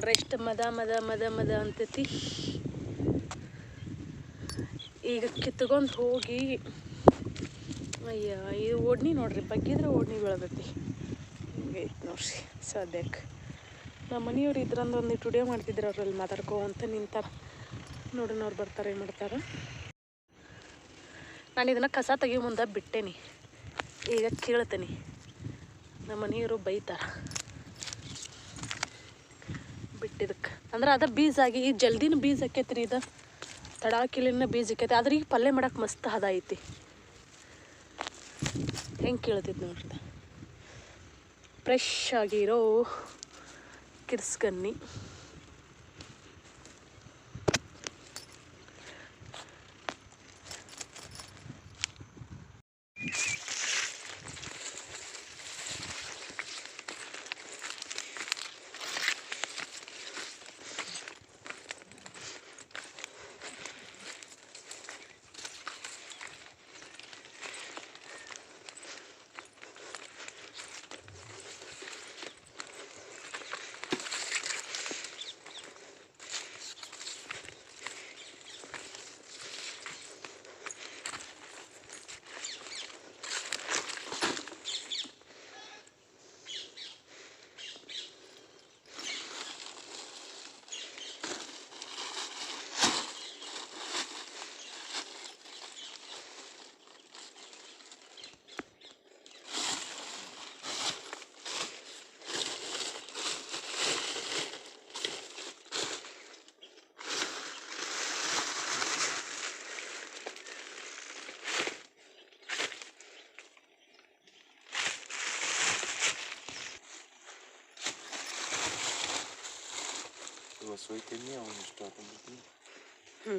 ನೋಡ್ರಿ ಎಷ್ಟು ಮದ ಮದ ಮದ ಮದ ಅಂತೈತಿ. ಈಗ ಕಿತ್ಕೊಂಡು ಹೋಗಿ ಅಯ್ಯ ಇದು ಓಡ್ನಿ ನೋಡ್ರಿ, ಬಗ್ಗಿದ್ರೆ ಓಡ್ನಿ ಬೀಳತೈತಿ. ಹಿಂಗೆ ಐತಿ ನೋಡ್ರಿ ಸದ್ಯಕ್ಕೆ. ನಮ್ಮ ಮನೆಯವ್ರು ಇದ್ರಂದು ಒಂದಿಟ್ಟು ವಿಡಿಯೋ ಮಾಡ್ತಿದ್ರು, ಅವ್ರಲ್ಲಿ ಮಾತಾಡ್ಕೊಂತ ನಿಂತಾರ. ನೋಡ್ರಿ ಅವ್ರು ಬರ್ತಾರೆ ಏನು ಮಾಡ್ತಾರೆ. ನಾನು ಇದನ್ನು ಕಸ ತೆಗಿಯೋ ಮುಂದೆ ಬಿಟ್ಟೇನಿ, ಈಗ ಕೇಳ್ತೇನೆ. ನಮ್ಮ ಮನೆಯವರು ಬೈತಾರ ಬಿಟ್ಟಿದ್ದಕ್ಕೆ. ಅಂದ್ರೆ ಅದು ಬೀಜ ಆಗಿ ಈ ಜಲ್ದಿನ ಬೀಜ ಆಕೈತ್ರಿ. ಇದು ತಡಾಕಿಲಿನ ಬೀಜ ಆಕೈತಿ, ಆದ್ರೆ ಈಗ ಪಲ್ಯ ಮಾಡಕ್ಕೆ ಮಸ್ತ್ ಹದ ಐತಿ. ಹೆಂಗೆ ಕೇಳ್ತೈತಿ ನೋಡ್ರಿ, ಫ್ರೆಶ್ ಆಗಿರೋ ಕಿರ್ಸ್ಗನ್ನಿ. Вас уйти не, он что там будет? ಹ್ಞೂ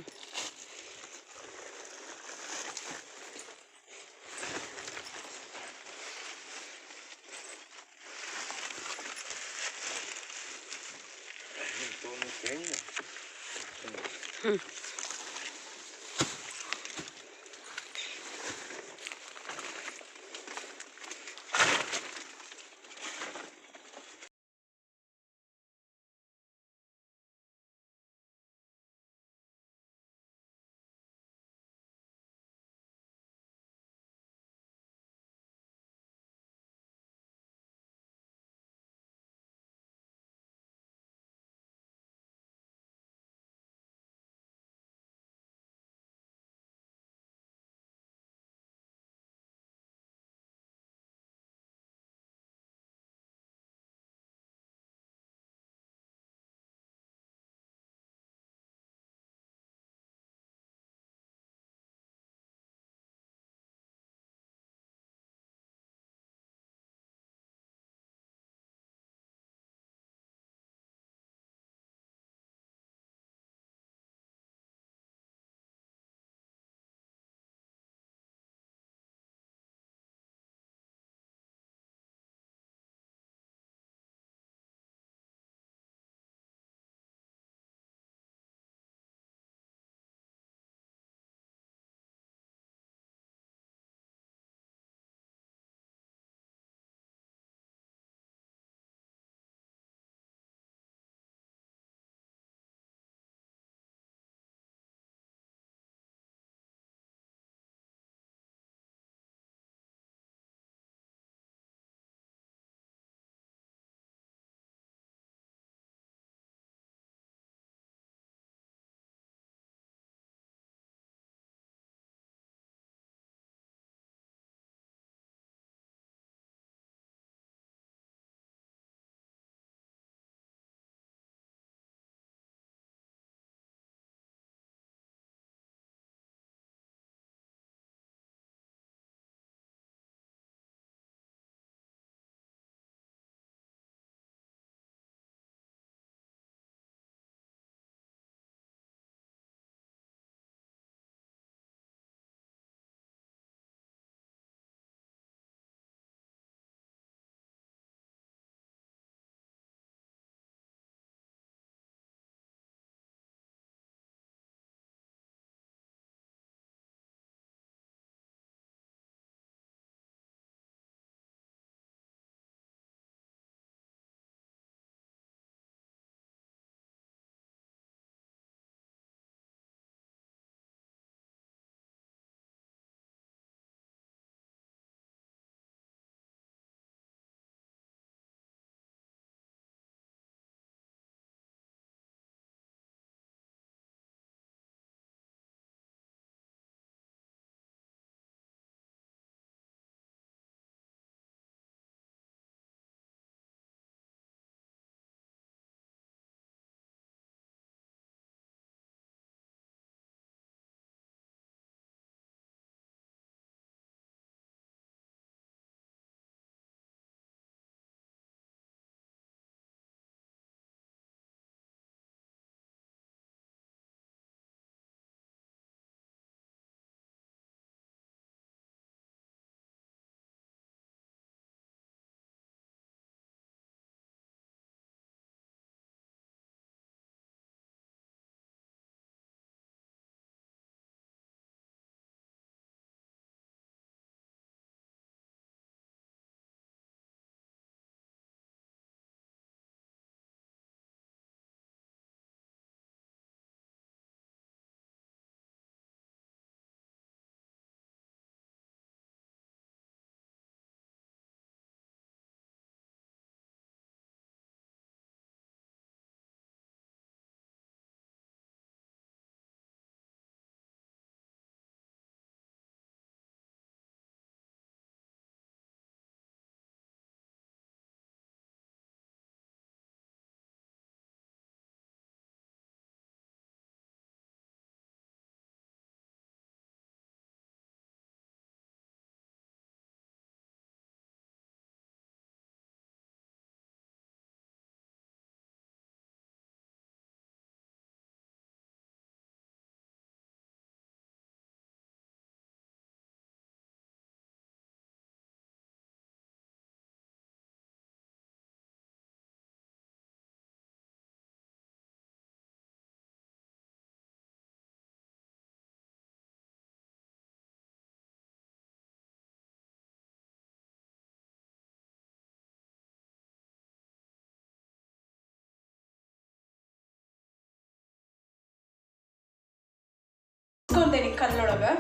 ಇಟ್ಕೊಂತೇನೆ ಕಲ್ಲೊಳಗೆ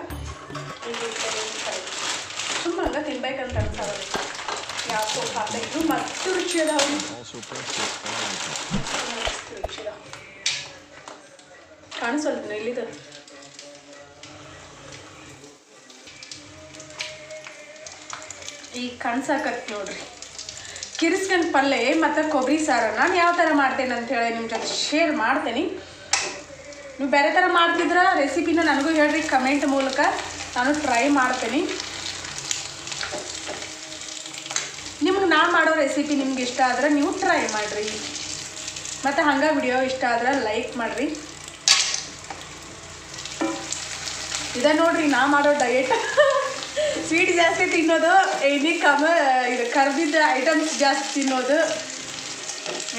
ಸುಮ್ಮನೆ ಹಂಗೆ ತಿನ್ಬೇಕಂತ ಅನ್ಸಲ್ಲ ಯಾವ ಸೋಪ್ ಹಾಕಬೇಕು ಮಸ್ತ್ ರುಚಿ ಅದಾವ ಮಸ್ತ್ ರುಚಿ ಅದಾವ ಕಾಣಿಸಲ್ರಿ ಇಲ್ಲಿದು ಈಗ ಕಾಣಿಸಾಕತ್ ನೋಡ್ರಿ ಕಿರಿಸ್ಕಂಡು ಪಲ್ಯ ಮತ್ತು ಕೊಬ್ಬರಿ ಸಾರು ನಾನು ಯಾವ ಥರ ಮಾಡ್ತೇನೆ ಅಂತೇಳಿ ನಿಮ್ಮ ಜೊತೆ ಶೇರ್ ಮಾಡ್ತೇನೆ. ನೀವು ಬೇರೆ ಥರ ಮಾಡ್ತಿದ್ರೆ ರೆಸಿಪಿನ ನನಗೂ ಹೇಳ್ರಿ ಕಮೆಂಟ್ ಮೂಲಕ, ನಾನು ಟ್ರೈ ಮಾಡ್ತೇನೆ. ನಿಮ್ಗೆ ನಾನು ಮಾಡೋ ರೆಸಿಪಿ ನಿಮ್ಗೆ ಇಷ್ಟ ಆದ್ರೆ ನೀವು ಟ್ರೈ ಮಾಡಿರಿ, ಮತ್ತು ಹಂಗೆ ವಿಡಿಯೋ ಇಷ್ಟ ಆದ್ರೆ ಲೈಕ್ ಮಾಡಿರಿ. ಇದೇ ನೋಡ್ರಿ ನಾ ಮಾಡೋ ಡಯಟ್, ಸ್ವೀಟ್ ಜಾಸ್ತಿ ತಿನ್ನೋದು, ಇದು ಕರ್ದಿದ್ದ ಐಟಮ್ಸ್ ಜಾಸ್ತಿ ತಿನ್ನೋದು.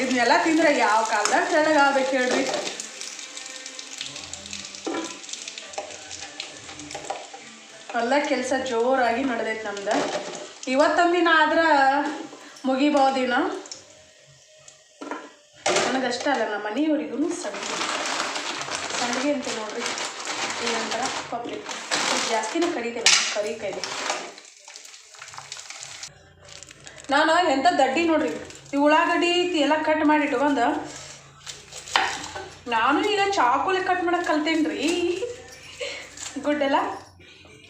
ಇದನ್ನೆಲ್ಲ ತಿಂದರೆ ಯಾವ ಕಾಲದಾಗ ತೆಳ್ಳಗಾಗ್ಬೇಕು ಹೇಳ್ರಿ. ಎಲ್ಲ ಕೆಲಸ ಜೋರಾಗಿ ನಡೆದೈತೆ ನಮ್ದು. ಇವತ್ತೊಂದಿನ ಆದ್ರೆ ಮುಗಿಬೋದಿನ. ನನಗಷ್ಟ ಅಲ್ಲ, ನಮ್ಮ ಮನೆಯವರಿಗೂ ಸಂಡಿಗೆ ಅಂತ ನೋಡ್ರಿ. ಈ ನಂತರ ಪಬ್ಲಿಕ್ ಜಾಸ್ತಿನೇ ಕರಿತೇನೆ, ಕೈಲಿ ನಾನು ಎಂಥ ದಡ್ಡಿ ನೋಡ್ರಿ. ಈ ಉಳ್ಳಾಗಡ್ಡಿ ಎಲ್ಲ ಕಟ್ ಮಾಡಿ ಇಟ್ಕೊಂಡು ನಾನು ಈಗ ಚಾಕುಲಿ ಕಟ್ ಮಾಡಕ್ಕೆ ಕಲ್ತೇನೆ ರೀ. ಗುಡ್ಡೆಲ್ಲ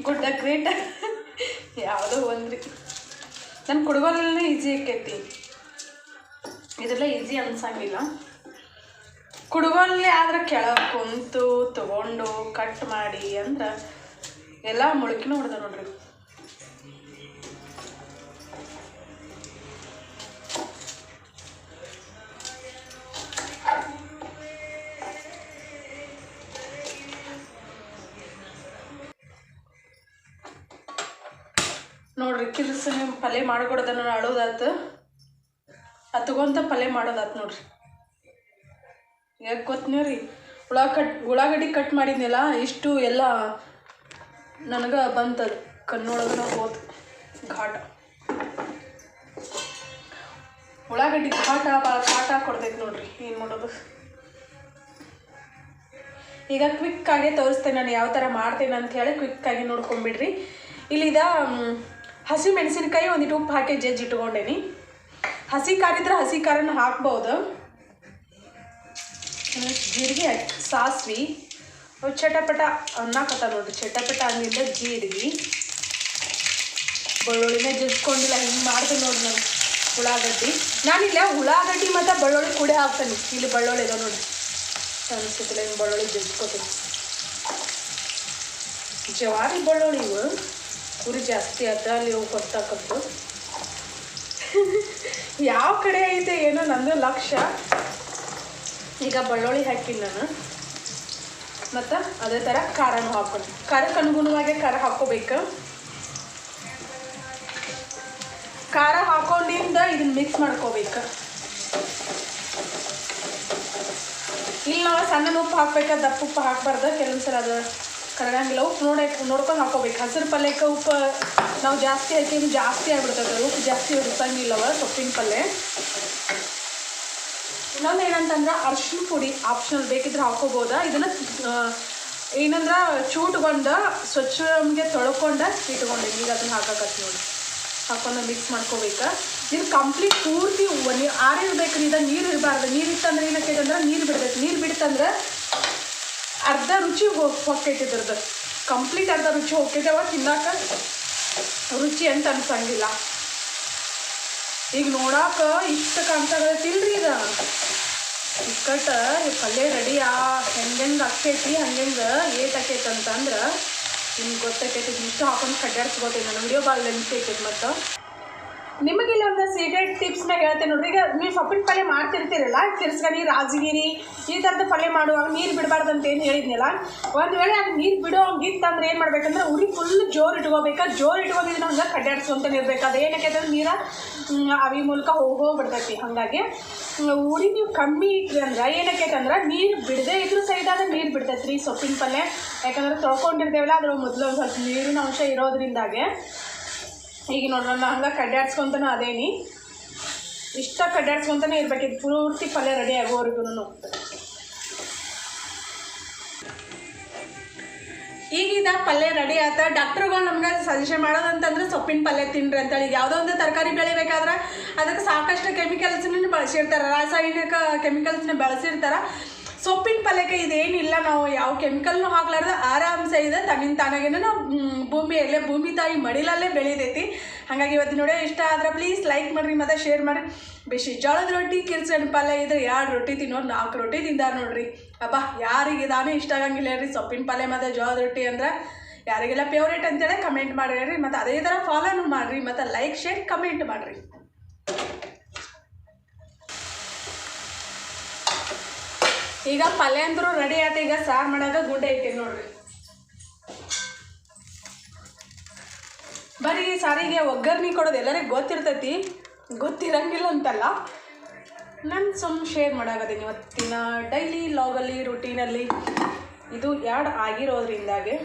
ಗುಡ್ಡ ಗ್ರೇಟ್ ಯಾವುದೋ ಒಂದ್ರಿ. ನನ್ನ ಕುಡುಗೋಲೇ ಈಸಿ ಆಕೈತಿ, ಇದೆಲ್ಲ ಈಸಿ ಅನ್ಸಂಗಿಲ್ಲ. ಕುಡುಗೋಲೇ ಆದ್ರೆ ಕೆಳಗೆ ಕುಂತು ತಗೊಂಡು ಕಟ್ ಮಾಡಿ ಅಂದ್ರೆ ಎಲ್ಲ ಮೊಳಕಿನೂ ಹೊಡೆದ ನೋಡ್ರಿ. ನೋಡ್ರಿ ಕಿಲ್ಸ ಪಲ್ಯ ಮಾಡ್ಕೊಡೋದನ್ನ ಅಳೋದಾತು, ತಗೊಂತ ಪಲ್ಯ ಮಾಡೋದಾತು ನೋಡ್ರಿ. ಯಾಕೆ ಗೊತ್ತೇವ್ರಿ, ಉಳ್ಳಾಗಡ್ಡಿ ಕಟ್ ಮಾಡಿದ್ನೆಲ್ಲ ಇಷ್ಟು ಎಲ್ಲ ನನಗೆ ಬಂತದು ಕಣ್ಣೊಳಗನ ಹೋದ ಘಾಟ. ಉಳ್ಳಾಗಡ್ಡಿ ಘಾಟ ಭಾಳ ಕಾಟ ಕೊಡ್ತೈತೆ ನೋಡ್ರಿ. ಏನು ಮಾಡೋದು, ಈಗ ಕ್ವಿಕ್ಕಾಗೆ ತೋರಿಸ್ತೇನೆ ನಾನು ಯಾವ ಥರ ಮಾಡ್ತೇನೆ ಅಂತ ಹೇಳಿ. ಕ್ವಿಕ್ಕಾಗಿ ನೋಡ್ಕೊಂಬಿಡ್ರಿ. ಇಲ್ಲಿದ ಹಸಿ ಮೆಣಸಿನ್ಕಾಯಿ ಒಂದಿಟ್ಟು ಉಪ್ಪು ಹಾಕಿ ಜಜ್ಜಿ ಇಟ್ಕೊಂಡೇನಿ. ಹಸಿ ಖಾರ ಇದ್ರೆ ಹಸಿ ಖಾರನ ಹಾಕ್ಬೋದು. ಜೀರಿಗೆ ಹಾಕಿ ಸಾಸಿವೆ ಚಟಪಟ ಅನ್ನಕತ್ತ ನೋಡ್ರಿ. ಚಟಪಟ ಅಂದಿದ್ದ ಜೀರಿಗೆ ಬೆಳ್ಳುಳ್ಳಿನ ಜಜ್ಕೊಂಡಿಲ್ಲ, ಹಿಂಗೆ ಮಾಡ್ತೀನಿ ನೋಡಿ ನಾನು. ಉಳ್ಳಾಗಡ್ಡಿ ನಾನಿಲ್ಲ ಉಳ್ಳಾಗಡ್ಡಿ ಮತ್ತು ಬೆಳ್ಳುಳ್ಳಿ ಕೂಡ ಹಾಕ್ತೇನೆ. ಇಲ್ಲಿ ಬೆಳ್ಳುಳ್ಳಿ ಇದಾವೆ ನೋಡಿ, ಅನಿಸುತ್ತಿಲ್ಲ. ಹಿಂಗೆ ಬೆಳ್ಳುಳ್ಳಿ ಜಜ್ಕೋತೀನಿ. ಜವಾರಿ ಬೆಳ್ಳುಳ್ಳಿ ಇವು ಉರಿ ಜಾಸ್ತಿ ಆದ ಅಲ್ಲಿ ಇವು ಗೊತ್ತಾಕತ್ತು. ಯಾವ ಕಡೆ ಐತೆ ಏನೋ ನಂದು ಲಕ್ಷ್ಯ. ಈಗ ಬೆಳ್ಳುಳ್ಳಿ ಹಾಕಿನಿ ನಾನು, ಮತ್ತು ಅದೇ ಥರ ಖಾರನೂ ಹಾಕ್ಕೊಂಡು ಖಾರಕ್ಕೆ ಅನುಗುಣವಾಗಿ ಖಾರ ಹಾಕ್ಕೋಬೇಕು. ಖಾರ ಹಾಕೊಂಡಿಂದ ಇದನ್ನ ಮಿಕ್ಸ್ ಮಾಡ್ಕೋಬೇಕು. ಇಲ್ಲಿ ನಾವು ಸಣ್ಣ ಉಪ್ಪು ಹಾಕ್ಬೇಕು, ದಪ್ಪ ಉಪ್ಪು ಹಾಕ್ಬಾರ್ದು. ಕೆಲವೊಂದು ಸಲ ಅದು ಕರಗಂಗಿಲ್ಲ. ಉಪ್ಪು ನೋಡ್ಕೊಂಡು ಹಾಕೋಬೇಕು. ಹಸಿರು ಪಲ್ಯಕ್ಕೆ ಉಪ್ಪು ನಾವು ಜಾಸ್ತಿ ಹಾಕಿ ಜಾಸ್ತಿ ಆಗಿಬಿಡ್ತದೆ. ಉಪ್ಪು ಜಾಸ್ತಿ ಇರಿಸಂಗಿಲ್ಲವ ಸೊಪ್ಪಿನ ಪಲ್ಯ. ಇನ್ನೊಂದು ಏನಂತಂದ್ರೆ ಅರ್ಶಿನ ಪುಡಿ ಆಪ್ಷನಲ್, ಬೇಕಿದ್ರೆ ಹಾಕೋಬೋದ. ಇದನ್ನು ಏನಂದ್ರೆ ಚೂಟ್ಕೊಂಡು ಸ್ವಚ್ಛಗೆ ತೊಳ್ಕೊಂಡು ಇಟ್ಕೊಂಡಿನಿ. ಈಗ ಅದನ್ನು ಹಾಕಕತ್ತಿ ನೋಡಿ. ಹಾಕೊಂಡು ಮಿಕ್ಸ್ ಮಾಡ್ಕೋಬೇಕು. ಇದು ಕಂಪ್ಲೀಟ್ ಪೂರ್ತಿ ಆರಿರ್ಬೇಕು. ಇದಾಗ ನೀರು ಇರಬಾರ್ದು. ನೀರು ಇತ್ತಂದ್ರೆ ಏನಕ್ಕೈತೆ ಅಂದ್ರೆ ನೀರು ಬಿಡ್ತೈತೆ. ನೀರು ಬಿಡ್ತಂದ್ರೆ ಅರ್ಧ ರುಚಿ ಹೋಗ್ತೈತೆ ಇದ್ರದ್ದು. ಕಂಪ್ಲೀಟ್ ಅರ್ಧ ರುಚಿ ಹೋಗ್ತೈತೆ. ಅವಾಗ ತಿನ್ನಾಕ ರುಚಿ ಅಂತ ಅನ್ಸಂಗಿಲ್ಲ. ಈಗ ನೋಡಾಕ ಇಷ್ಟ ಕಾಣ್ಸಾಗತ್ತಿಲ್ರಿ. ಇದು ಇಕ್ಕಟ್ಟ ಪಲ್ಯ ರೆಡಿ ಹೆಂಗೆ ಆಕೈತಿ, ಹಂಗೆ ಏಟ್ ಆಕೈತೆ ಅಂತಂದ್ರೆ ನಿಮ್ಗೆ ಗೊತ್ತಾಕೈತಿ. ಇಷ್ಟು ಹಾಕೊಂಡು ಕಡ್ಡಾಡ್ಸ್ಕೋತೀನಿ ನಾನು. ವಿಡಿಯೋ ಭಾಳ ಲೆಂತ್ ಐತೈತಿ. ಮತ್ತು ನಿಮಗಿಲ್ಲ ಒಂದು ಸೀಕ್ರೆಟ್ ಟಿಪ್ಸ್ನ ಹೇಳ್ತೇನೆ ನೋಡ್ರಿ. ಈಗ ನೀವು ಸೊಪ್ಪಿನ ಪಲ್ಯ ಮಾಡ್ತಿರ್ತೀರಲ್ಲ, ತಿರ್ಸ್ಗನಿ ರಾಜಗಿರಿ ಈ ಥರದ ಪಲ್ಯ ಮಾಡುವಾಗ ನೀರು ಬಿಡಬಾರ್ದು ಅಂತ ಏನು ಹೇಳಿದ್ನಲ್ಲ, ಒಂದು ವೇಳೆ ಅದು ನೀರು ಬಿಡೋ ಹಂಗಿತ್ತಂದ್ರೆ ಏನು ಮಾಡ್ಬೇಕಂದ್ರೆ ಉರಿ ಫುಲ್ ಜೋರು ಇಟ್ಕೋಬೇಕು. ಜೋರು ಇಟ್ಕೊಂಡಿದ್ದನ್ನ ಹಂಗೆ ಕಡ್ಡಾಡ್ಸ್ಕೊಂತಾನೆ ಇರ್ಬೇಕು. ಅದೇನಕ್ಕೆ ಅಂದ್ರೆ ನೀರು ಅವಿ ಮೂಲಕ ಹೋಗ್ಬಿಡ್ತೈತಿ. ಹಾಗಾಗಿ ಉರಿ ನೀವು ಕಮ್ಮಿ ಇಟ್ರಿ ಅಂದ್ರೆ ಏನಕ್ಕೆ ಅಂದ್ರೆ ನೀರು ಬಿಡದೇ ಇದ್ರೂ ಸೈಡಾಗ ನೀರು ಬಿಡ್ತೈತಿ ರೀ ಸೊಪ್ಪಿನ ಪಲ್ಯ. ಯಾಕಂದ್ರೆ ತೊಳ್ಕೊಂಡಿರ್ತೇವಲ್ಲ ಅದ್ರ ಮೊದಲು ಒಂದು ಸ್ವಲ್ಪ ನೀರಿನ ಅಂಶ ಇರೋದ್ರಿಂದಾಗೆ. ಈಗ ನೋಡ್ರಿ ನಾನು ಹಂಗೆ ಕಡ್ಡಾಡ್ಸ್ಕೊತಾನೆ ಅದೇನಿ. ಇಷ್ಟ ಕಡ್ಡಾಡ್ಸ್ಕೊತಾನೆ ಇರ್ಬೇಕಿತ್ತು ಪೂರ್ತಿ ಪಲ್ಯ ರೆಡಿ ಆಗೋವರೆಗೂ. ಈಗಿದ ಪಲ್ಯ ರೆಡಿ ಆತ. ಡಾಕ್ಟರ್ಗಳು ನಮ್ಗೆ ಸಜೆಷನ್ ಮಾಡೋದಂತಂದ್ರೆ ಸೊಪ್ಪಿನ ಪಲ್ಯ ತಿನ್ರಿ ಅಂತೇಳಿ. ಯಾವುದೋ ಒಂದು ತರಕಾರಿ ಬೆಳಿಬೇಕಾದ್ರೆ ಅದಕ್ಕೆ ಸಾಕಷ್ಟು ಕೆಮಿಕಲ್ಸ್ನ ಬಳಸಿರ್ತಾರೆ, ರಾಸಾಯನಿಕ ಕೆಮಿಕಲ್ಸ್ನ ಬಳಸಿರ್ತಾರೆ. ಸೊಪ್ಪಿನ ಪಲ್ಯಕ್ಕೆ ಇದೇನಿಲ್ಲ, ನಾವು ಯಾವ ಕೆಮಿಕಲ್ನು ಹಾಕ್ಲಾರ್ದ ಆರಾಮ್ಸೆ ಇದೆ ತನ್ನಿಂದ ತಾನಾಗೇನೆ ನಾವು ಭೂಮಿ ತಾಯಿ ಮಡಿಲಲ್ಲೇ ಬೆಳಿತೈತಿ. ಹಾಗಾಗಿ ಇವತ್ತು ನೋಡಿ ಇಷ್ಟ ಆದ್ರೆ ಪ್ಲೀಸ್ ಲೈಕ್ ಮಾಡಿರಿ ಮತ್ತು ಶೇರ್ ಮಾಡಿರಿ. ಬಿಸಿ ಜೋಳದ ರೊಟ್ಟಿ ಕಿರ್ಚಣ್ ಪಲ್ಯ ಇದ್ರೆ 2 ರೊಟ್ಟಿ ತಿನ್ನೋರು 4 ರೊಟ್ಟಿ ತಿಂದಾರ ನೋಡ್ರಿ. ಅಬ್ಬಾ ಯಾರಿಗೆ ಇದಾನೇ ಇಷ್ಟ ಆಗಂಗಿಲ್ಲ ಹೇಳ್ರಿ ಸೊಪ್ಪಿನ ಪಲ್ಯ ಮತ್ತು ಜೋಳದ ರೊಟ್ಟಿ ಅಂದ್ರೆ. ಯಾರಿಗೆಲ್ಲ ಫೇವ್ರೇಟ್ ಅಂತೇಳಿ ಕಮೆಂಟ್ ಮಾಡಿರಿ ಮತ್ತು ಅದೇ ಥರ ಫಾಲೋನು ಮಾಡಿರಿ ಮತ್ತು ಲೈಕ್ ಶೇರ್ ಕಮೆಂಟ್ ಮಾಡಿರಿ. ಈಗ ಪಲ್ಯ ಅಂದ್ರೂ ರೆಡಿ ಆಯ್ತು. ಈಗ ಸಾರು ಮಾಡಾಕ ಗುಂಡೆ ಐತಿ ನೋಡ್ರಿ. ಬರೀ ಸಾರಿಗೆ ಒಗ್ಗರ್ನಿ ಕೊಡೋದು ಎಲ್ಲರಿಗೂ ಗೊತ್ತಿರ್ತೈತಿ, ಗೊತ್ತಿರಂಗಿಲ್ಲ ಅಂತಲ್ಲ. ನಾನು ಶೇರ್ ಮಾಡಾಕತ್ತೀನಿ ಇವತ್ತಿನ ಡೈಲಿ ಲಾಗಲ್ಲಿ ರುಟೀನಲ್ಲಿ. ಇದು ಯಾಡ್ ಆಗಿರೋದ್ರಿಂದಾಗೆ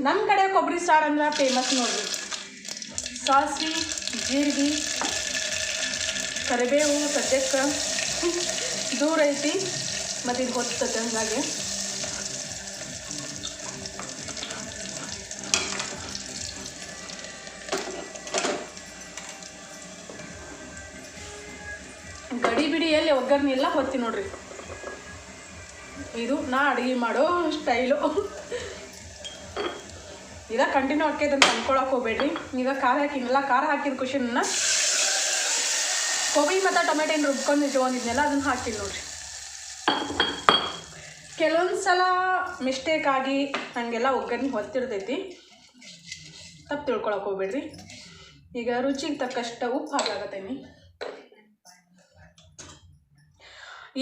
ನಮ್ಮ ಕಡೆ ಕೊಬ್ಬರಿ ಸಾರು ಅಂದ್ರೆ ಫೇಮಸ್ ನೋಡ್ರಿ. ಸಾಸಿವೆ, ಜೀರಿಗೆ, ಕರಿಬೇವು ಸದ್ಯಕ್ಕೆ ದೂರ ಐತಿ ಮತ್ತು ಇದು ಹೊತ್ತದ ಹಂಗಾಗಿ ಗಡಿ ಬಿಡಿಯಲ್ಲಿ ಒಗ್ಗರ್ನಿ ಎಲ್ಲ ಹೊತ್ತಿ ನೋಡ್ರಿ. ಇದು ನಾ ಅಡುಗೆ ಮಾಡೋ ಸ್ಟೈಲು. ಈಗ ಕಂಟಿನ್ಯೂ ಆಕೈತೆ ಅಂತ ಅಂದ್ಕೊಳಕ್ಕೆ ಹೋಗ್ಬೇಡ್ರಿ. ಈಗ ಖಾರ ಹಾಕಿನಲ್ಲ, ಖಾರ ಹಾಕಿದ ಖುಷಿನ ಗೋಬಿ ಮತ್ತು ಟೊಮೆಟೊ ಏನು ರುಬ್ಕೊಂಡು ಇಟ್ಕೊಂಡಿದ್ನೆಲ್ಲ ಅದನ್ನು ಹಾಕಿ ನೋಡ್ರಿ. ಕೆಲವೊಂದು ಸಲ ಮಿಸ್ಟೇಕ್ ಆಗಿ ಹಾಗೆಲ್ಲ ಒಗ್ಗರ್ನಿ ಹೊತ್ತಿರ್ತೈತಿ, ತಪ್ಪು ತಿಳ್ಕೊಳಕ್ಕೆ ಹೋಗ್ಬೇಡ್ರಿ. ಈಗ ರುಚಿಗೆ ತಕ್ಕಷ್ಟು ಉಪ್ಪು ಹಾಕಾಕತ್ತೇನಿ.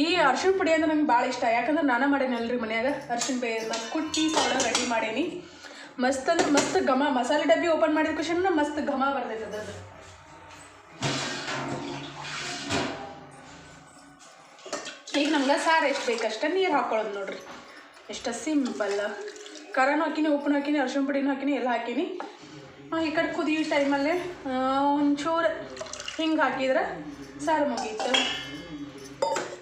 ಈ ಅರ್ಶಿಣ ಪುಡಿ ಅಂದ್ರೆ ನಂಗೆ ಭಾಳ ಇಷ್ಟ, ಯಾಕಂದ್ರೆ ನಾನು ಮಾಡೇನಲ್ರಿ ಮನ್ಯಾಗ. ಅರ್ಶಿಣ ಪುಡಿ ನಾನು ಕುಟ್ಟಿ ಪೌಡರ್ ರೆಡಿ ಮಾಡೇನಿ. ಮಸ್ತ್ ಅಂದ್ರೆ ಮಸ್ತ್ ಘಮ. ಮಸಾಲೆ ಡಬ್ಬಿ ಓಪನ್ ಮಾಡಿದ ಖುಷಿನ ಮಸ್ತ್ ಘಮ ಬರ್ತೈತೆ ಅದ್ರದ್ದು. ಈಗ ನಮ್ಗೆ ಸಾರು ಎಷ್ಟು ಬೇಕಷ್ಟೇ ನೀರು ಹಾಕ್ಕೊಳ್ಳೋದು ನೋಡ್ರಿ. ಎಷ್ಟು ಸಿಂಪಲ್. ಖಾರನೂ ಹಾಕಿನಿ, ಉಪ್ಪು ಹಾಕಿನಿ, ಅರ್ಶಿಣ ಪುಡಿನೂ ಹಾಕಿನಿ, ಎಲ್ಲ ಹಾಕಿನಿ. ಈ ಕಡೆ ಕುದಿಯೋ ಟೈಮಲ್ಲೇ ಒಂಚೂರು ಹಿಂಗೆ ಹಾಕಿದ್ರೆ ಸಾರು ಮುಗೀತು.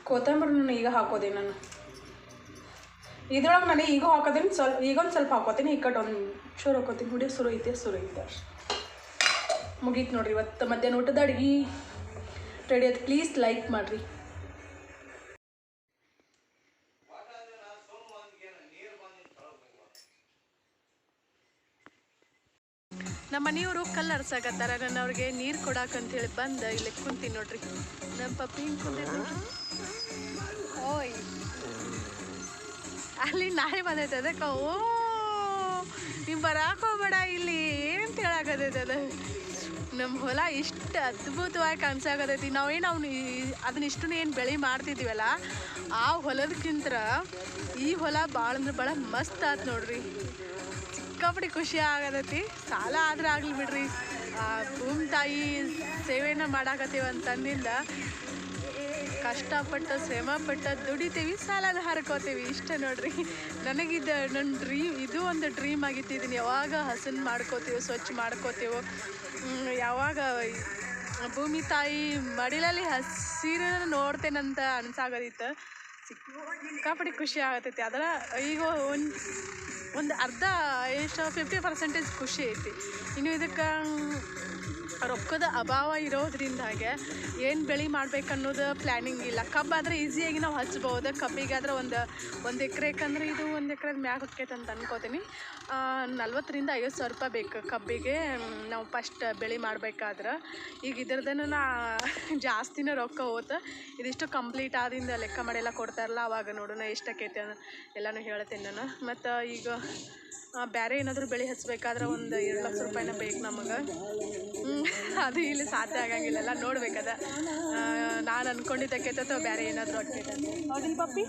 ಕೊತ್ತಂಬರಿ ಈಗ ಹಾಕೋತೀನಿ ನಾನು. ಇದ್ರೊಳಗೆ ನಾನು ಈಗ ಹಾಕೋತೀನಿ, ಈಗೊಂದು ಸ್ವಲ್ಪ ಹಾಕೋತೀನಿ. ಈ ಕಡೆ ಒಂದು ಚೂರು ಹಾಕೋತೀನಿ. ಹುಡಿ ಸುರು ಐತೆ ಮುಗೀತು ನೋಡ್ರಿ. ಇವತ್ತು ಮಧ್ಯಾಹ್ನ ಊಟದ ಅಡುಗೆ ರೆಡಿ ಆಯ್ತು. ಪ್ಲೀಸ್ ಲೈಕ್ ಮಾಡಿರಿ. ನಮ್ಮ ಮನೆಯವರು ಕಲ್ಲು ಅರ್ಸಾಕತ್ತಾರ. ನಾನು ಅವ್ರಿಗೆ ನೀರು ಕೊಡಾಕಂತೇಳಿ ಬಂದು ಇಲ್ಲಿ ಕುಂತೀನಿ ನೋಡ್ರಿ. ನಮ್ಮ ಪಪ್ಪಿ ಹಿಂಗೆ ಕುಂತೈತೆ ನೋಡ್ರಿ. ಓಯ್ ಅಲ್ಲಿ ನಾಯಿ ಬಂದೈತೆ ಅದಕ್ಕೆ. ಓ ನೀವು ಬರಾಕೋಬೇಡ ಇಲ್ಲಿ ಏನಂತ ಹೇಳಾಕತೈತೆ ಅದು. ನಮ್ಮ ಹೊಲ ಇಷ್ಟು ಅದ್ಭುತವಾಗಿ ಕಾಣಿಸಾಕತೈತಿ. ನಾವೇನು ಅದನ್ನಿಷ್ಟು ಏನು ಬೆಳೆ ಮಾಡ್ತಿದ್ದೀವಲ್ಲ, ಆ ಹೊಲದಕ್ಕಿಂತ ಈ ಹೊಲ ಭಾಳ ಅಂದ್ರೆ ಭಾಳ ಮಸ್ತ್ ಆಯ್ತು ನೋಡ್ರಿ. ಸಿಕ್ಕಾಪಟ್ಟೆ ಖುಷಿ ಆಗತೈತಿ. ಸಾಲ ಆದ್ರೆ ಆಗಲಿ ಬಿಡ್ರಿ, ಭೂಮಿ ತಾಯಿ ಸೇವೆನ ಮಾಡಾಕತ್ತೀವಿ ಅಂತಂದಿಂದ ಕಷ್ಟಪಟ್ಟು ಶ್ರಮಪಟ್ಟು ದುಡಿತೀವಿ, ಸಾಲನ ಹರ್ಕೋತೀವಿ. ಇಷ್ಟ ನೋಡ್ರಿ. ನನಗಿದ್ದು ನನ್ನ ಡ್ರೀಮ್, ಇದು ಒಂದು ಡ್ರೀಮ್ ಆಗಿತ್ತು. ಇದನ್ನು ಯಾವಾಗ ಹಸನ್ ಮಾಡ್ಕೋತೀವೋ, ಸ್ವಚ್ಛ ಮಾಡ್ಕೋತೀವೋ, ಯಾವಾಗ ಭೂಮಿ ತಾಯಿ ಮಡಿಲಲ್ಲಿ ಹಸಿರನ್ನ ನೋಡ್ತೇನಂತ ಅನ್ಸಾಗೋದಿತ್ತು. ಸಿಕ್ಕಾಪಟ್ಟೆ ಖುಷಿ ಆಗತೈತಿ. ಅದರ ಈಗ ಒಂದು ಅರ್ಧ ಎಷ್ಟು 50% ಖುಷಿ ಐತಿ. ಇನ್ನು ಇದಕ್ಕೆ ರೊಕ್ಕದ ಅಭಾವ ಇರೋದ್ರಿಂದಾಗೆ ಏನು ಬೆಳೆ ಮಾಡ್ಬೇಕನ್ನೋದು ಪ್ಲ್ಯಾನಿಂಗ್ ಇಲ್ಲ. ಕಬ್ಬಾದರೆ ಈಸಿಯಾಗಿ ನಾವು ಹಚ್ಬೋದು. ಕಬ್ಬಿಗಾದ್ರೆ ಒಂದು ಎಕರೆಕಂದ್ರೆ ಇದು 1 ಎಕರೆದ ಮ್ಯಾಗ ಹೊಕ್ಕೈತೆ ಅಂತ ಅನ್ಕೋತೀನಿ. 40,000 ರಿಂದ 50,000 ರೂಪಾಯಿ ಬೇಕು ಕಬ್ಬಿಗೆ ನಾವು ಫಸ್ಟ್ ಬೆಳೆ ಮಾಡ್ಬೇಕಾದ್ರೆ. ಈಗ ಇದ್ರದನ್ನು ಜಾಸ್ತಿನೇ ರೊಕ್ಕ ಹೋಗುತ್ತೆ. ಇದಿಷ್ಟು ಕಂಪ್ಲೀಟ್ ಆದಿಂದ ಲೆಕ್ಕ ಮಾಡೆಲ್ಲ ಕೊಡ್ತಾರಲ್ಲ, ಅವಾಗ ನೋಡೋಣ ಎಷ್ಟಾಕೈತೆ ಎಲ್ಲನೂ ಹೇಳ್ತೀನಿ ನಾನು. ಮತ್ತು ಈಗ ಬೇರೆ ಏನಾದರೂ ಬೆಳೆ ಹಚ್ಚಬೇಕಾದ್ರೆ ಒಂದು 2 ಲಕ್ಷ ರೂಪಾಯಿನ ಬೇಕು ನಮಗೆ. ಅದು ಇಲ್ಲಿ ಸಾಧ್ಯ ಆಗಂಗಿಲ್ಲಲ್ಲ, ನೋಡ್ಬೇಕದ. ನಾನು ಅಂದ್ಕೊಂಡಿದ್ದಕ್ಕೈತೆ ಅಥವಾ ಬೇರೆ ಏನಾದರೂ ಆಗ್ತೈತೆ. ಹೌದಿಲ್ಲ ಪಪ್ಪಿ?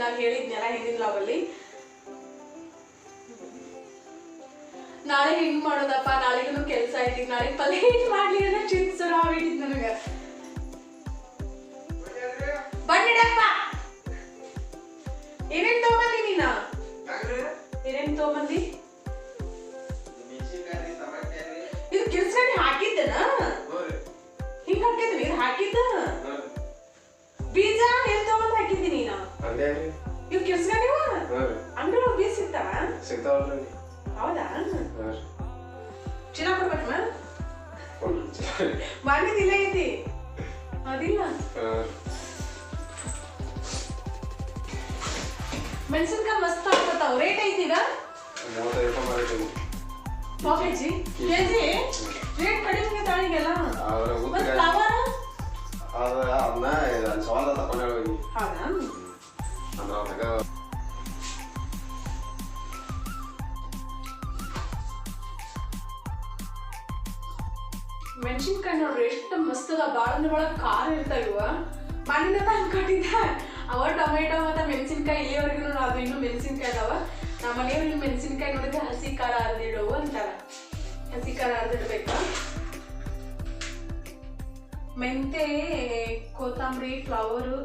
ನಾನು ಹೇಳಿದ್ನಲ್ಲ ಹಿಂದಿನ ಲಾಗಲ್ಲಿ. ನಾಳೆ ಹೆಂಗ್ ಮಾಡೋದಪ್ಪ, ನಾಳೆಗೂ ಕೆಲಸ ಐತಿ, ನಾಳೆ ಪಲ್ಯ ಏನ್ ಮಾಡ್ಲಿ ಅನ್ನೋ ಚಿಂತೆ ಆಗಿತ್ತು ನನಗೆ. ಬನ್ನಿಡಪ್ಪ, ಏನೇನ್ ತಗೊಂಬಂದಿ ನೀನ? ಏನೇನ್ ತಗೊಂಬಂದಿ? ಇದು ಕಿರ್ಸ್ಕಂಡಿ ಹಾಕಿದ್ದನ? ಹಿಂಗ್ ಹಾಕಿದ್ದೀನಿ, ಇದು ಹಾಕಿದ್ದ ಬೀಜ ಎಲ್ಲಿ ತಗೊಂಡ್ ಹಾಕಿದ್ದೀನಿ ನೀನು? ಇವ್ ಕಿರ್ಸ್ಕಂಡಿವ ಅಂಗಡಿ ಬೀಜ ಸಿಗ್ತಾವ? ಹೌದಾ? ಚೀಲ ಕೊಡ್ಬೇಕಮ್ಮ? ಮಾಡಿದಿಲ್ಲ ಐತಿ ಅದಿಲ್ಲ. ಮೆಣಸಿನ್ಕಾಯಿ ಮಸ್ತ್ ಆಗ್ತಾವ. ರೇಟ್ ಐತಿ ಈಗ? 100 ಕೆಜಿ ರೇಟ್ ಕಡಿಮೆ ತಾಳಿಗೆಲ್ಲ. ಮೆಣಸಿನ್ಕಾಯಿ ನೋಡ್ರಿ ಎಷ್ಟು ಮಸ್ತ್ ಅದ. ಬಾಳ ಒಳಗ್ ಖಾರ ಇರ್ತಾವ ಇವ. ಮಣ್ಣಿನ ಅನ್ಕೊಂಡಿದ್ದ ಅವ ಟೊಮೆಟೊ ಮತ್ತೆ ಮೆಣಸಿನ್ಕಾಯಿ ಇಲ್ಲಿವರೆಗೂ ಅದು ಇನ್ನು ಮೆಣಸಿನ್ಕಾಯಿ ಅದಾವ. ನಮ್ಮ ಮನೆಯವ್ರಿಗೆ ಮೆಣಸಿನ್ಕಾಯಿ ನೋಡಿದ್ರೆ ಹಸಿ ಖಾರ ಅರ್ದಿಡವು ಅಂತಾರ. ಹಸಿ ಖಾರ ಅರ್ದಿಡ್ಬೇಕಾ. ಮೆಂತೆ, ಕೊತ್ತಂಬರಿ, ಫ್ಲವರು.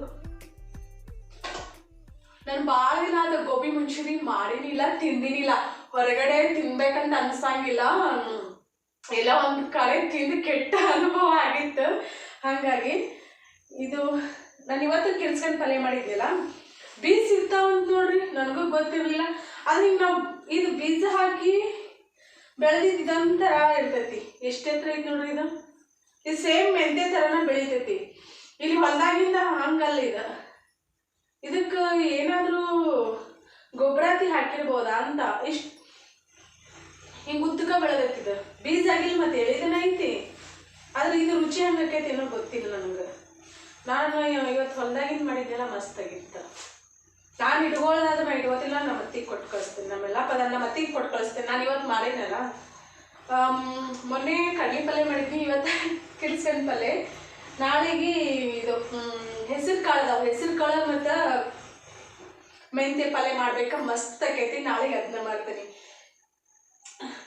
ನಾನು ಭಾಳ ದಿನ ಆದ ಗೋಬಿ ಮಂಚೂರಿ ಮಾಡಿನಿಲ್ಲ, ತಿಂದಿನಿಲ್ಲ. ಹೊರಗಡೆ ತಿನ್ಬೇಕಂತ ಅನ್ಸಂಗಿಲ್ಲ. ಎಲ್ಲ ಒಂದು ಕಡೆ ತಿಂದು ಕೆಟ್ಟ ಅನುಭವ ಆಗಿತ್ತು. ಹಾಗಾಗಿ ಇದು ನಾನು ಇವತ್ತು ಕಿರ್ಸ್ಕೊಂಡು ಪಲ್ಯ ಮಾಡಿದ್ದಿಲ್ಲ. ಬೀಜ ಸಿಗ್ತಾವಂತ ನೋಡ್ರಿ, ನನಗೂ ಗೊತ್ತಿರಲಿಲ್ಲ. ಅದು ಹಿಂಗೆ ನಾವು ಇದು ಬೀಜ ಹಾಕಿ ಬೆಳೆದಿದ್ದು ಇದೊಂಥರ ಇರ್ತೈತಿ. ಎಷ್ಟು ಎತ್ತರ ಐತಿ ನೋಡ್ರಿ ಇದು. ಇದು ಸೇಮ್ ಮೆಂತೆ ಥರನ ಬೆಳಿತೈತಿ. ಇಲ್ಲಿ ಹೊಲದಾಗಿಂದ ಹಂಗಲ್ಲ ಇದು. ಇದಕ್ಕೆ ಏನಾದರೂ ಗೊಬ್ಬರಾತಿ ಹಾಕಿರ್ಬೋದಾ ಅಂತ. ಇಷ್ಟು ಹಿಂಗೆ ಉದ್ದಕ ಬೆಳೆದೈತಿ ಇದು. ಬೀಜ ಆಗಿಲ್ಲ ಮತ್ತೆ ಎಳಿದನ ಐತಿ. ಆದ್ರೆ ಇದು ರುಚಿ ಹಂಗೈತಿ ಏನೋ ಗೊತ್ತಿಲ್ಲ ನನಗೆ. ನಾನು ಇವತ್ತು ಹೊಲದಾಗಿಂದ ಮಾಡಿದ್ದೆಲ್ಲ ಮಸ್ತ್ ಆಗಿತ್ತು. ನಾನು ಇಟ್ಕೊಳ್ಳೋದಾದ್ರೆ ನಾನು ಇಟ್ಕೋತಿಲ್ಲ, ನಮ್ಮ ಅತ್ತಿಗೆ ಕೊಟ್ಟು ಕಳಿಸ್ತೇನೆ. ನಮ್ಮೆಲ್ಲ ನಮ್ಮ ಅತ್ತಿಗೆ ಕೊಟ್ಟು ಕಳಿಸ್ತೇನೆ. ನಾನು ಇವತ್ತು ಮಾಡಿದ್ನಲ್ಲ, ಮೊನ್ನೆ ಕಡ್ಲಿ ಪಲ್ಯ ಮಾಡಿದ್ನಿ, ಇವತ್ತು ಕಿರ್ಸ್ಕೊಂಡು ಪಲ್ಯ. ನಾಳೆಗೆ ಇದು ಹೆಸರು ಕಾಳು ಅದಾವ. ಹೆಸರು ಕಾಳು ಮತ್ತು ಮೆಂತ್ಯ ಪಲ್ಯ ಮಾಡ್ಬೇಕಾ, ಮಸ್ತ್ ಆಕೈತಿ. ನಾಳೆಗೆ ಅದನ್ನ ಮಾಡ್ತೀನಿ.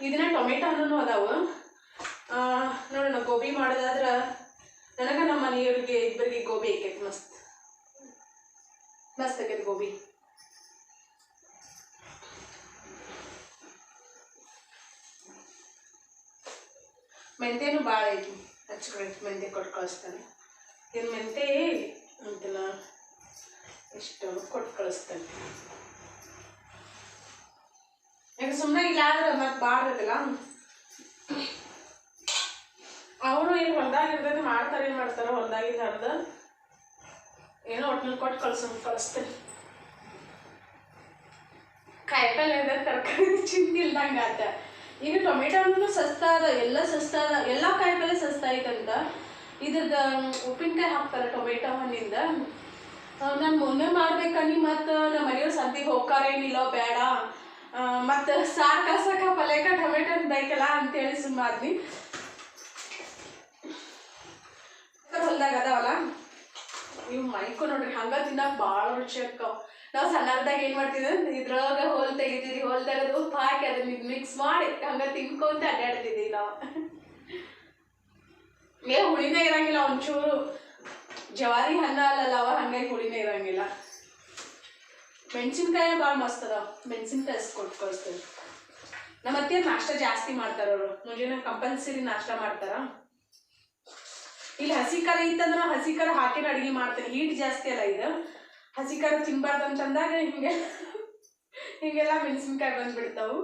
ಇದನ್ನ ಟೊಮೆಟೊ ಅದಾವ. ನೋಡೋಣ, ಗೋಬಿ ಮಾಡೋದಾದ್ರೆ ನನಗೆ ನಮ್ಮ ಮನೆಯವ್ರಿಗೆ ಇಬ್ಬರಿಗೆ ಗೋಬಿ ಆಕೈತಿ. ಮಸ್ತ್ ಮಸ್ತ್ ಆಕೈತಿ ಗೋಬಿ. ಮೆಂತೆನೂ ಭಾಳ ಐತಿ. ಹಚ್ಕೊಳೈತಿ, ಮೆಂತೆ ಕೊಟ್ಟು ಕಳಿಸ್ತಾನೆ. ಇದು ಮೆಂತೆ ಅಂತಿಲ್ಲ, ಇಷ್ಟು ಕೊಟ್ಟು ಕಳಿಸ್ತಾನೆ. ಯಾಕೆ ಸುಮ್ಮನೆ ಇಲ್ಲ ಆದ್ರೆ ಮತ್ತೆ ಭಾಳ ಇರತ್ತಲ್ಲ. ಅವರು ಏನು ಹೊಲ್ದಾಗ ಇರ್ತೈತಿ, ಮಾಡ್ತಾರೆ, ಏನು ಮಾಡ್ತಾರೋ ಹೊಲ್ದಾಗಿಂದ ಅರ್ಧ ಏನೋ ಒಟ್ಟಿನಲ್ಲಿ ಕೊಟ್ಟು ಕಳಿಸ್ತೇನೆ. ಕಾಯಿಪಲ್ಲೆ ಅದ, ತರಕಾರಿ ಚಿಂತೆ ಇಲ್ದಂಗೆ ಆತ. ಈಗ ಟೊಮೆಟೊ ಸಸ್ತಾ ಅದ, ಎಲ್ಲ ಸಸ್ತಾ ಅದ. ಎಲ್ಲ ಕಾಯಿಪಲ್ಲೆ ಸಸ್ತಾ ಐತಂತ. ಇದ್ರದ್ದು ಉಪ್ಪಿನಕಾಯಿ ಹಾಕ್ತಾರೆ ಟೊಮೆಟೊ ಹಣ್ಣಿಂದ. ನಾನು ಮೊನ್ನೆ ಮಾಡ್ಬೇಕನ್ನಿ, ಮತ್ತು ನಮ್ಮ ಮನೆಯವ್ರು ಸಂತಿಗೆ ಹೋಗ್ತಾರೇನಿಲ್ಲ, ಬೇಡ ಮತ್ತು ಸಾಕ ಪಲ್ಯಕ ಟೊಮೆಟೊ ಬೇಕಲ್ಲ ಅಂತೇಳಿ ಸುಮ್ಮಾದ್ನಿ. ಹೊಲ್ದಾಗ ಅದಾವಲ್ಲ ಇವು ಮೈಕೋ ನೋಡ್ರಿ, ಹಂಗ ತಿನ್ನಕ್ಕೆ ಭಾಳ ರುಚಿ ಅಕ್ಕಾವ. ನಾವು ಸಣ್ಣದಾಗ ಏನು ಮಾಡ್ತಿದ್ವಿ, ಇದ್ರೊಳಗೆ ಹೋಲ್ ತೆಗಿತಿದ್ವಿ. ಹೋಲ್ ತೆಗೆದು ಉಪ್ಪು ಹಾಕಿ ಅದನ್ನ ಮಿಕ್ಸ್ ಮಾಡಿ ಹಂಗ ತಿನ್ಕೊಂತ ಅಡ್ಡಾಡ್ತಿದ್ವಿ ನಾವು. ಹುಳಿನೇ ಇರಂಗಿಲ್ಲ ಒಂಚೂರು. ಜವಾರಿ ಅನ್ನ ಅಲ್ಲಲ್ಲ ಅವ, ಹಂಗಾಗಿ ಹುಳಿನೇ ಇರಂಗಿಲ್ಲ. ಮೆಣಸಿನ್ಕಾಯಿ ಭಾಳ ಮಸ್ತ್ ಅದಾವ. ಮೆಣಸಿನ್ಕಾಯಿ ಕೊಟ್ಟು ಕಳಿಸ್ತೇವೆ. ನಮ್ಮ ಅತ್ತೆ ನಾಷ್ಟ ಜಾಸ್ತಿ ಮಾಡ್ತಾರ. ಅವರು ಮುಂಜಾನೆ ಕಂಪಲ್ಸರಿ ನಾಷ್ಟ ಮಾಡ್ತಾರ. ಇಲ್ಲಿ ಹಸಿ ಖಾರ ಇತ್ತಂದ್ರೆ ಹಸಿ ಖಾರ ಹಾಕಿನ ಅಡುಗೆ ಮಾಡ್ತೇನೆ. ಹೀಟ್ ಜಾಸ್ತಿ ಅಲ್ಲ ಇದು. ಹಸಿ ಖಾರ ತಿನ್ಬಾರ್ದು ಅಂತಂದಾಗ ಹಿಂಗೆಲ್ಲ ಮೆಣಸಿನ್ಕಾಯಿ ಬಂದ್ಬಿಡ್ತಾವು.